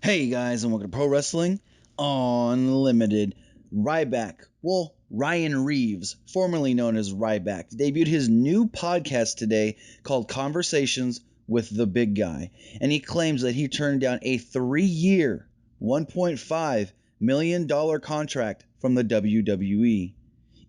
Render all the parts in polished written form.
Hey guys, and welcome to Pro Wrestling Unlimited. Ryback, Ryan Reeves, formerly known as Ryback, debuted his new podcast today called Conversations with the Big Guy, and he claims that he turned down a 3-year, $1.5 million contract from the WWE.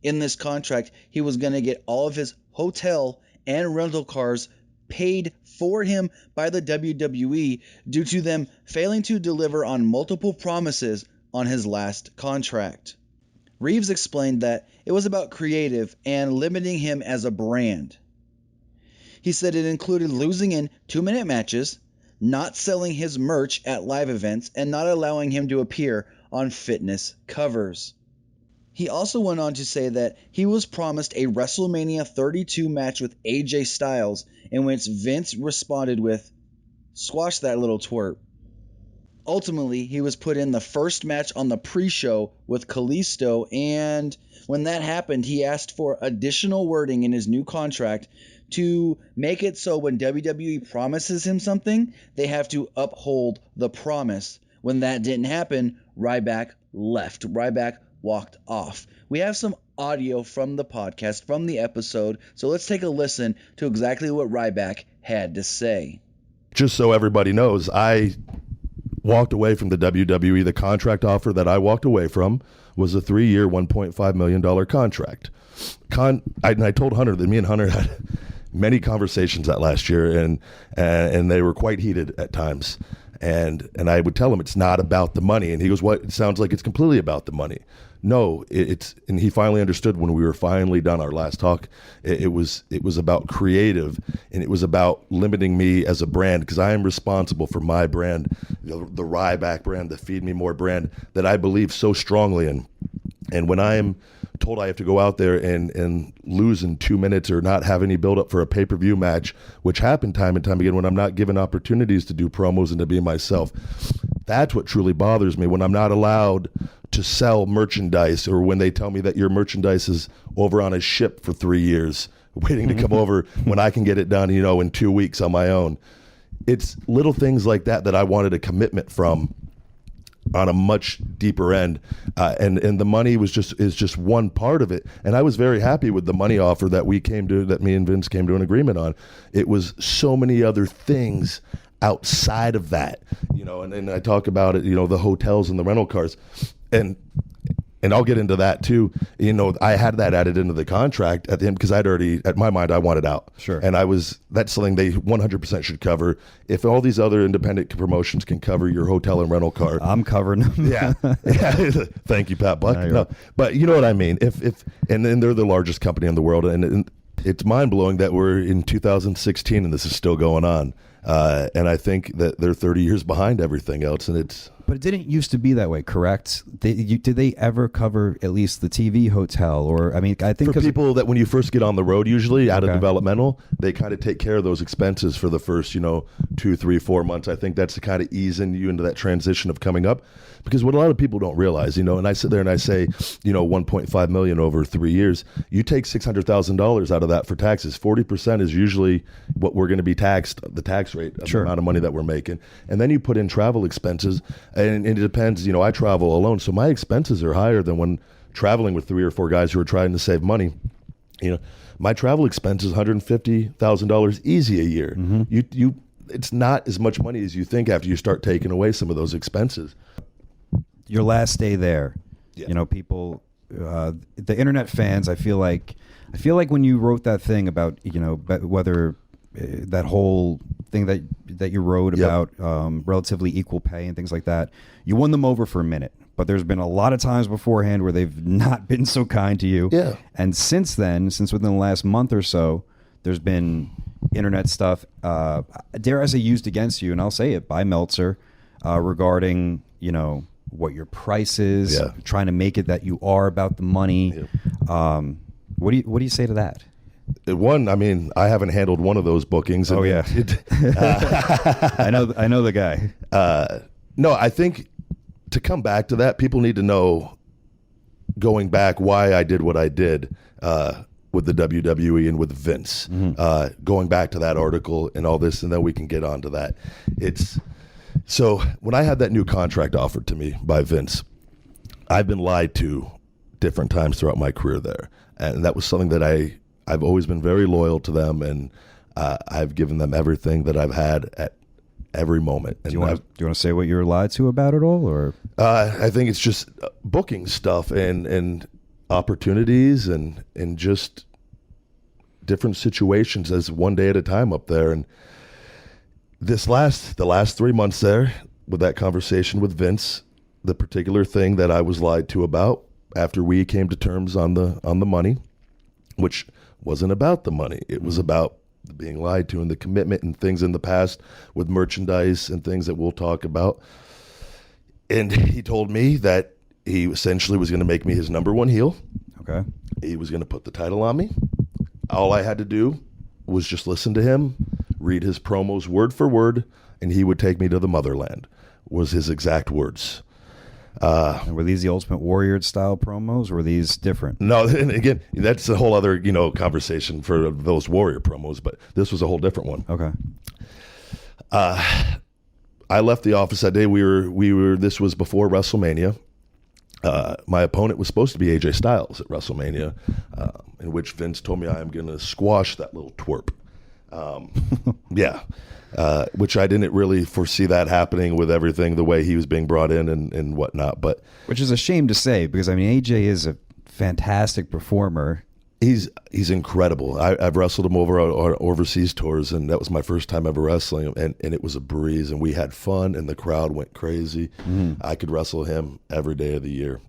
In this contract, he was going to get all of his hotel and rental cars paid for him by the WWE due to them failing to deliver on multiple promises on his last contract. Reeves explained that it was about creative and limiting him as a brand. He said it included losing in 2-minute matches, not selling his merch at live events, and not allowing him to appear on fitness covers. He also went on to say that he was promised a WrestleMania 32 match with AJ Styles, in which Vince responded with, "Squash that little twerp." Ultimately, he was put in the first match on the pre-show with Kalisto, and when that happened, he asked for additional wording in his new contract to make it so when WWE promises him something, they have to uphold the promise. When that didn't happen, Ryback left. Ryback walked off. We have some audio from the podcast, from the episode, so let's take a listen to exactly what Ryback had to say. Just so everybody knows, I walked away from the WWE. The contract offer that I walked away from was a 3-year, $1.5 million contract. I told Hunter that me and Hunter had many conversations that last year, and they were quite heated at times. And I would tell him it's not about the money, and he goes, "What? It sounds like it's completely about the money." No, it's, and he finally understood when we were finally done our last talk. It was about creative, and it was about limiting me as a brand, because I am responsible for my brand, the Ryback brand, the Feed Me More brand that I believe so strongly in. And when I am told I have to go out there and lose in 2 minutes or not have any build up for a pay-per-view match, which happened time and time again when I'm not given opportunities to do promos and to be myself, that's what truly bothers me. When I'm not allowed to sell merchandise, or when they tell me that your merchandise is over on a ship for 3 years waiting to come over when I can get it done, in 2 weeks on my own. It's little things like that I wanted a commitment from on a much deeper end, and the money is just one part of it. And I was very happy with the money offer that me and Vince came to an agreement on. It was so many other things outside of that, and I talk about it, the hotels and the rental cars, and I'll get into that too. I had that added into the contract at the end because I'd already, at my mind, I wanted out. Sure. And that's something they 100% should cover. If all these other independent promotions can cover your hotel and rental car, I'm covering them. Yeah. Thank you, Pat Buck. No, but you know what I mean? And then they're the largest company in the world, and it's mind blowing that we're in 2016 and this is still going on. And I think that they're 30 years behind everything else, and it's. But it didn't used to be that way, correct? Did they ever cover at least the TV hotel? Or, I think for people that when you first get on the road, usually out of developmental, they kind of take care of those expenses for the first, 2, 3, 4 months. I think that's to kind of easing you into that transition of coming up. Because what a lot of people don't realize, and I sit there and I say, $1.5 million over 3 years, you take $600,000 out of that for taxes. 40% is usually what we're going to be taxed, the tax rate of the amount of money that we're making. And then you put in travel expenses, and it depends, I travel alone, so my expenses are higher than when traveling with 3 or 4 guys who are trying to save money. My travel expense is $150,000 easy a year. Mm-hmm. It's not as much money as you think after you start taking away some of those expenses. Your last day there, people, the internet fans, I feel like when you wrote that thing about, whether that whole thing that you wrote about relatively equal pay and things like that, you won them over for a minute. But there's been a lot of times beforehand where they've not been so kind to you. Yeah. And since then, within the last month or so, there's been internet stuff, dare I say, used against you, and I'll say it, by Meltzer, regarding, what your price is, trying to make it that you are about the money. Yeah. What do you say to that? One, I haven't handled one of those bookings. Oh yeah, I know the guy. No, I think to come back to that, people need to know, going back, why I did what I did with the WWE and with Vince. Mm-hmm. Going back to that article and all this, and then we can get onto that. It's So when I had that new contract offered to me by Vince, I've been lied to different times throughout my career there. And that was something that I've always been very loyal to them, and I've given them everything that I've had at every moment. And do you want to say what you're lied to about it all, or? I think it's just booking stuff and opportunities and just different situations as one day at a time up there. And the last 3 months there, with that conversation with Vince, the particular thing that I was lied to about after we came to terms on the money, which wasn't about the money. It was about being lied to and the commitment and things in the past with merchandise and things that we'll talk about. And he told me that he essentially was going to make me his number one heel. Okay. He was going to put the title on me. All I had to do was just listen to him, read his promos word for word, and he would take me to the motherland, was his exact words. And were these the Ultimate Warrior style promos, or were these different? No, and again, that's a whole other, conversation for those Warrior promos, but this was a whole different one. Okay. I left the office that day. This was before WrestleMania. My opponent was supposed to be AJ Styles at WrestleMania, in which Vince told me I am going to squash that little twerp. Yeah. Which I didn't really foresee that happening with everything, the way he was being brought in and whatnot. But which is a shame to say, because I mean, AJ is a fantastic performer. He's incredible. I've wrestled him over our overseas tours, and that was my first time ever wrestling him, and it was a breeze, and we had fun, and the crowd went crazy. I could wrestle him every day of the year.